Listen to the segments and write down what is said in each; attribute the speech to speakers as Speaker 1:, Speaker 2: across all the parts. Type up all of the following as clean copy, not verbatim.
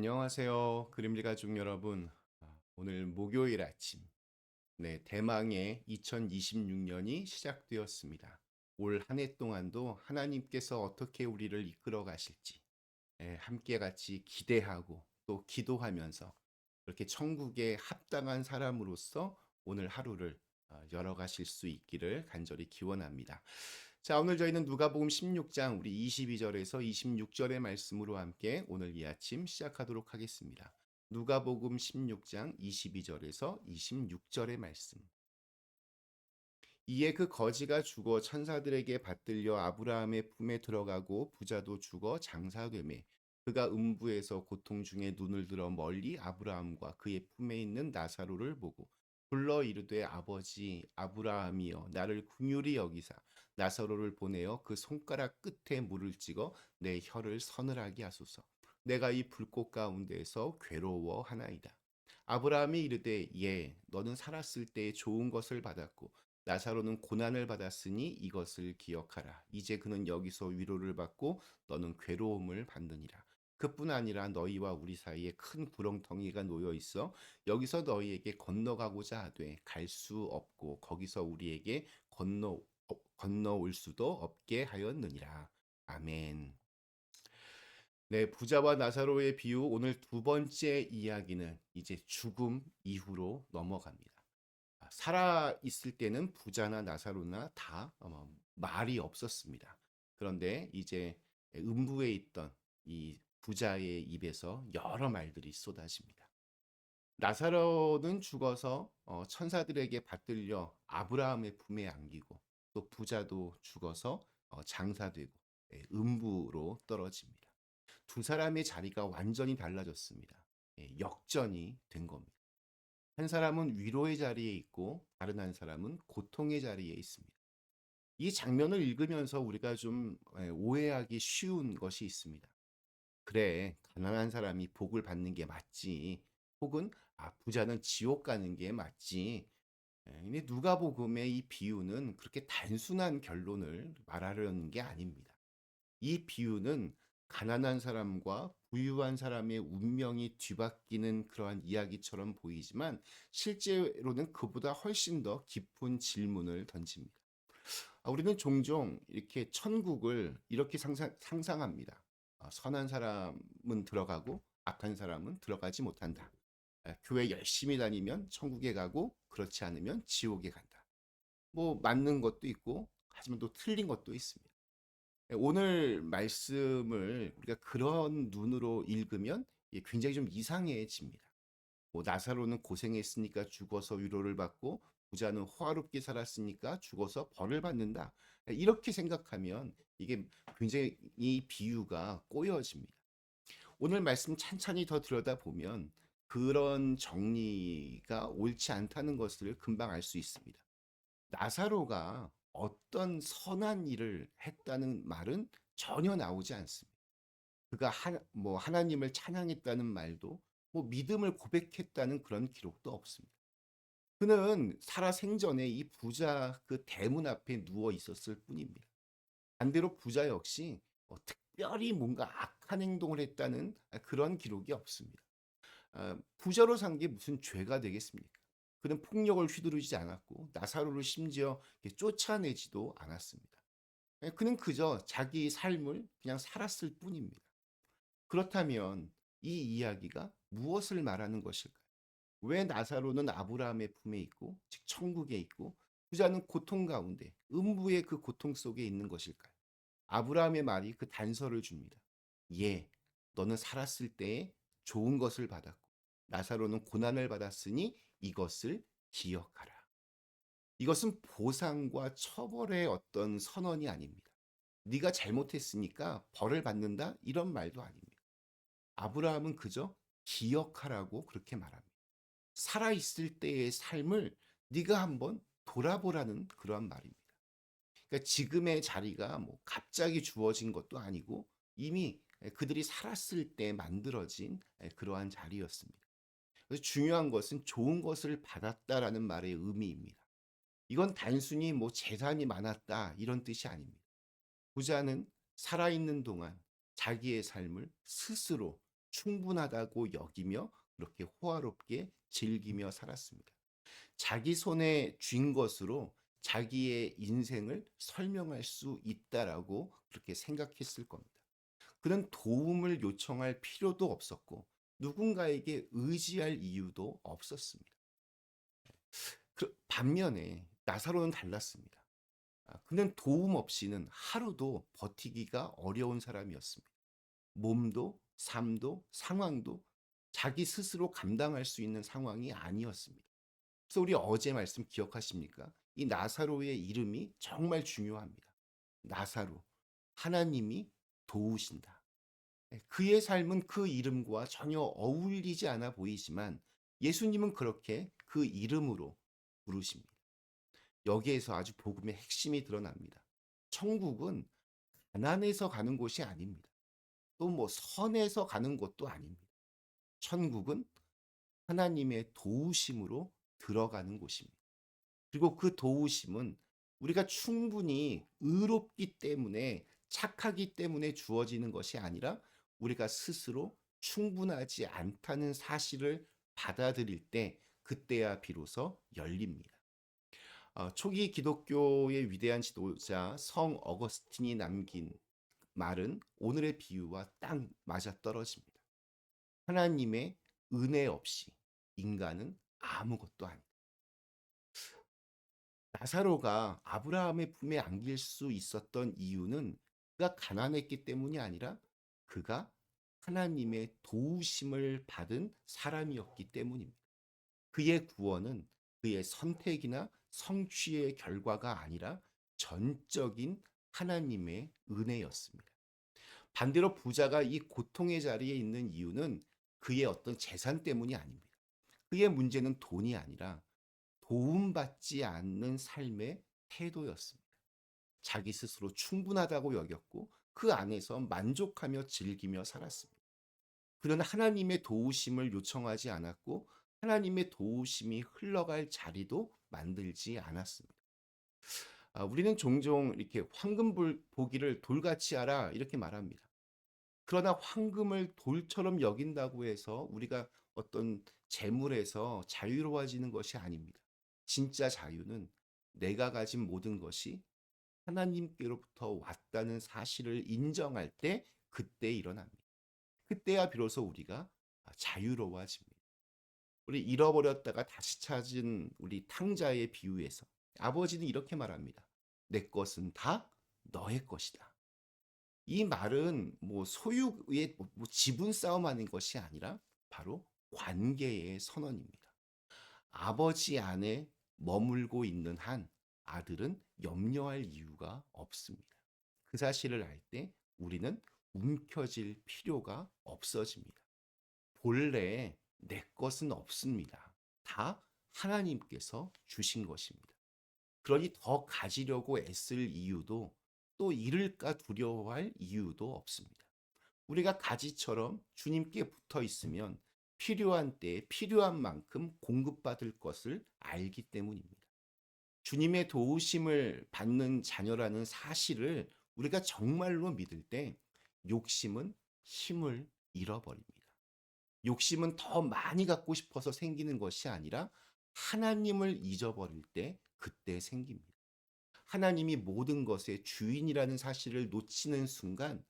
Speaker 1: 안녕하세요. 그림리 가족 여러분. 오늘 목요일 아침, 대망의 2026년이 시작되었습니다. 올 한 해 동안도 하나님께서 어떻게 우리를 이끌어 가실지 함께 같이 기대하고 또 기도하면서 그렇게 천국에 합당한 사람으로서 오늘 하루를 열어가실 수 있기를 간절히 기원합니다. 자, 오늘 저희는 누가복음 16장 우리 22절에서 26절의 말씀으로 함께 오늘 이 아침 시작하도록 하겠습니다. 누가복음 16장 22절에서 26절의 말씀. 이에 그 거지가 죽어 천사들에게 받들려 아브라함의 품에 들어가고 부자도 죽어 장사되매 그가 음부에서 고통 중에 눈을 들어 멀리 아브라함과 그의 품에 있는 나사로를 보고 불러 이르되 아버지 아브라함이여 나를 긍휼히 여기사 나사로를 보내어 그 손가락 끝에 물을 찍어 내 혀를 서늘하게 하소서. 내가 이 불꽃 가운데에서 괴로워하나이다. 아브라함이 이르되 예 너는 살았을 때 좋은 것을 받았고 나사로는 고난을 받았으니 이것을 기억하라. 이제 그는 여기서 위로를 받고 너는 괴로움을 받느니라. 그뿐 아니라 너희와 우리 사이에 큰 구렁텅이가 놓여 있어 여기서 너희에게 건너가고자 하되 갈 수 없고 거기서 우리에게 건너올 수도 없게 하였느니라. 아멘. 네, 부자와 나사로의 비유 오늘 두 번째 이야기는 이제 죽음 이후로 넘어갑니다. 살아 있을 때는 부자나 나사로나 다 말이 없었습니다. 그런데 이제 음부에 있던 이 부자의 입에서 여러 말들이 쏟아집니다. 나사로는 죽어서 천사들에게 받들려 아브라함의 품에 안기고 또 부자도 죽어서 장사되고 음부로 떨어집니다. 두 사람의 자리가 완전히 달라졌습니다. 역전이 된 겁니다. 한 사람은 위로의 자리에 있고 다른 한 사람은 고통의 자리에 있습니다. 이 장면을 읽으면서 우리가 좀 오해하기 쉬운 것이 있습니다. 그래, 가난한 사람이 복을 받는 게 맞지. 혹은 부자는 지옥 가는 게 맞지. 근데 누가복음의 이 비유는 그렇게 단순한 결론을 말하려는 게 아닙니다. 이 비유는 가난한 사람과 부유한 사람의 운명이 뒤바뀌는 그러한 이야기처럼 보이지만 실제로는 그보다 훨씬 더 깊은 질문을 던집니다. 우리는 종종 이렇게 천국을 이렇게 상상합니다. 선한 사람은 들어가고 악한 사람은 들어가지 못한다. 교회 열심히 다니면 천국에 가고 그렇지 않으면 지옥에 간다. 뭐 맞는 것도 있고 하지만 또 틀린 것도 있습니다. 오늘 말씀을 우리가 그런 눈으로 읽으면 굉장히 좀 이상해집니다. 뭐 나사로는 고생했으니까 죽어서 위로를 받고 부자는 호화롭게 살았으니까 죽어서 벌을 받는다. 이렇게 생각하면 이게 굉장히 이 비유가 꼬여집니다. 오늘 말씀 찬찬히 더 들여다보면 그런 정리가 옳지 않다는 것을 금방 알 수 있습니다. 나사로가 어떤 선한 일을 했다는 말은 전혀 나오지 않습니다. 그가 하나님을 찬양했다는 말도 뭐 믿음을 고백했다는 그런 기록도 없습니다. 그는 살아 생전에 이 부자 그 대문 앞에 누워 있었을 뿐입니다. 반대로 부자 역시 특별히 뭔가 악한 행동을 했다는 그런 기록이 없습니다. 부자로 산 게 무슨 죄가 되겠습니까? 그는 폭력을 휘두르지 않았고 나사로를 심지어 쫓아내지도 않았습니다. 그는 그저 자기 삶을 그냥 살았을 뿐입니다. 그렇다면 이 이야기가 무엇을 말하는 것일까요? 왜 나사로는 아브라함의 품에 있고 즉 천국에 있고 부자는 고통 가운데 음부의 그 고통 속에 있는 것일까요? 아브라함의 말이 그 단서를 줍니다. 예, 너는 살았을 때에 좋은 것을 받았고 나사로는 고난을 받았으니 이것을 기억하라. 이것은 보상과 처벌의 어떤 선언이 아닙니다. 네가 잘못했으니까 벌을 받는다 이런 말도 아닙니다. 아브라함은 그저 기억하라고 그렇게 말합니다. 살아있을 때의 삶을 네가 한번 돌아보라는 그러한 말입니다. 그러니까 지금의 자리가 뭐 갑자기 주어진 것도 아니고 이미 그들이 살았을 때 만들어진 그러한 자리였습니다. 그래서 중요한 것은 좋은 것을 받았다라는 말의 의미입니다. 이건 단순히 뭐 재산이 많았다 이런 뜻이 아닙니다. 부자는 살아있는 동안 자기의 삶을 스스로 충분하다고 여기며 그렇게 호화롭게 즐기며 살았습니다. 자기 손에 쥔 것으로 자기의 인생을 설명할 수 있다라고 그렇게 생각했을 겁니다. 그는 도움을 요청할 필요도 없었고 누군가에게 의지할 이유도 없었습니다. 반면에 나사로는 달랐습니다. 그는 도움 없이는 하루도 버티기가 어려운 사람이었습니다. 몸도 삶도 상황도 자기 스스로 감당할 수 있는 상황이 아니었습니다. 그래서 우리 어제 말씀 기억하십니까? 이 나사로의 이름이 정말 중요합니다. 나사로, 하나님이 도우신다. 그의 삶은 그 이름과 전혀 어울리지 않아 보이지만 예수님은 그렇게 그 이름으로 부르십니다. 여기에서 아주 복음의 핵심이 드러납니다. 천국은 가난에서 가는 곳이 아닙니다. 또 뭐 선에서 가는 곳도 아닙니다. 천국은 하나님의 도우심으로 들어가는 곳입니다. 그리고 그 도우심은 우리가 충분히 의롭기 때문에 착하기 때문에 주어지는 것이 아니라 우리가 스스로 충분하지 않다는 사실을 받아들일 때 그때야 비로소 열립니다. 초기 기독교의 위대한 지도자 성 어거스틴이 남긴 말은 오늘의 비유와 딱 맞아떨어집니다. 하나님의 은혜 없이 인간은 아무것도 아니다. 나사로가 아브라함의 품에 안길 수 있었던 이유는 그가 가난했기 때문이 아니라 그가 하나님의 도우심을 받은 사람이었기 때문입니다. 그의 구원은 그의 선택이나 성취의 결과가 아니라 전적인 하나님의 은혜였습니다. 반대로 부자가 이 고통의 자리에 있는 이유는 그의 어떤 재산 때문이 아닙니다. 그의 문제는 돈이 아니라 도움받지 않는 삶의 태도였습니다. 자기 스스로 충분하다고 여겼고 그 안에서 만족하며 즐기며 살았습니다. 그는 하나님의 도우심을 요청하지 않았고 하나님의 도우심이 흘러갈 자리도 만들지 않았습니다. 우리는 종종 이렇게 황금 보기를 돌같이 하라 이렇게 말합니다. 그러나 황금을 돌처럼 여긴다고 해서 우리가 어떤 재물에서 자유로워지는 것이 아닙니다. 진짜 자유는 내가 가진 모든 것이 하나님께로부터 왔다는 사실을 인정할 때 그때 일어납니다. 그때야 비로소 우리가 자유로워집니다. 우리 잃어버렸다가 다시 찾은 우리 탕자의 비유에서 아버지는 이렇게 말합니다. 내 것은 다 너의 것이다. 이 말은 뭐 소유의 뭐 지분 싸움하는 것이 아니라 바로 관계의 선언입니다. 아버지 안에 머물고 있는 한 아들은 염려할 이유가 없습니다. 그 사실을 알 때 우리는 움켜질 필요가 없어집니다. 본래 내 것은 없습니다. 다 하나님께서 주신 것입니다. 그러니 더 가지려고 애쓸 이유도 또 잃을까 두려워할 이유도 없습니다. 우리가 가지처럼 주님께 붙어 있으면 필요한 때에 필요한 만큼 공급받을 것을 알기 때문입니다. 주님의 도우심을 받는 자녀라는 사실을 우리가 정말로 믿을 때 욕심은 힘을 잃어버립니다. 욕심은 더 많이 갖고 싶어서 생기는 것이 아니라 하나님을 잊어버릴 때 그때 생깁니다. 하나님이 모든 것의 주인이라는 사실을 놓치는 순간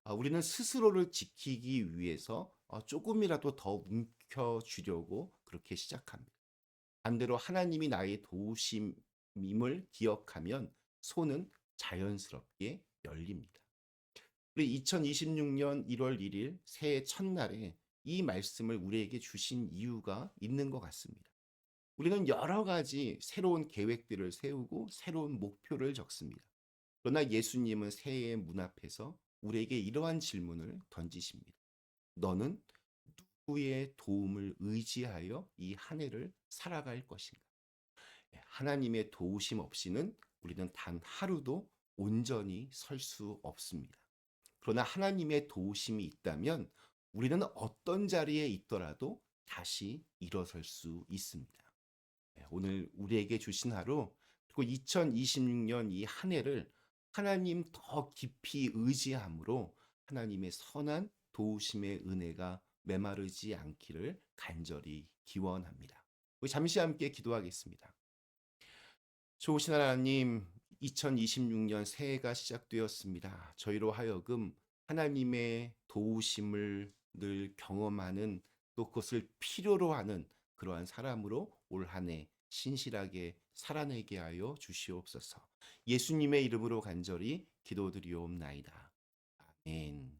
Speaker 1: 우리는 스스로를 지키기 위해서 조금이라도 더 움켜쥐려고 그렇게 시작합니다. 반대로 하나님이 나의 도우심임을 기억하면 손은 자연스럽게 열립니다. 우리 2026년 1월 1일 새해 첫날에 이 말씀을 우리에게 주신 이유가 있는 것 같습니다. 우리는 여러 가지 새로운 계획들을 세우고 새로운 목표를 적습니다. 그러나 예수님은 새해의 문 앞에서 우리에게 이러한 질문을 던지십니다. 너는 누구의 도움을 의지하여 이 한 해를 살아갈 것인가? 하나님의 도우심 없이는 우리는 단 하루도 온전히 설 수 없습니다. 그러나 하나님의 도우심이 있다면 우리는 어떤 자리에 있더라도 다시 일어설 수 있습니다. 오늘 우리에게 주신 하루 그리고 2026년 이 한 해를 하나님 더 깊이 의지함으로 하나님의 선한 도우심의 은혜가 메마르지 않기를 간절히 기원합니다. 우리 잠시 함께 기도하겠습니다. 좋으신 하나님, 2026년 새해가 시작되었습니다. 저희로 하여금 하나님의 도우심을 늘 경험하는, 또 그것을 필요로 하는 그러한 사람으로 올 한 해 신실하게 살아내게 하여 주시옵소서. 예수님의 이름으로 간절히 기도드리옵나이다. 아멘.